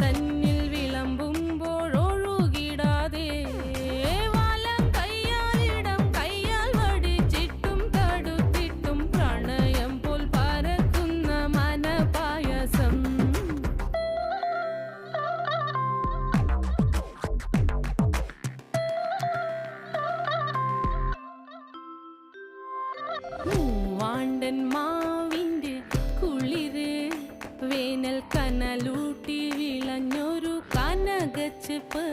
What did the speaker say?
തന്നിൽ വിളമ്പുമ്പോഴൊഴുകിടാതെ വലം കയ്യാലിടം കയ്യാൽ വടിച്ചിട്ടും തടുത്തിട്ടും പ്രണയം പോൽ പരക്കുന്ന മനപായസം. മൂവാണ്ടൻ മാവിൻ്റെ കുളിര് വേനൽ കനലൂട്ടി വിളഞ്ഞൊരു കനകച്ചെപ്പ്.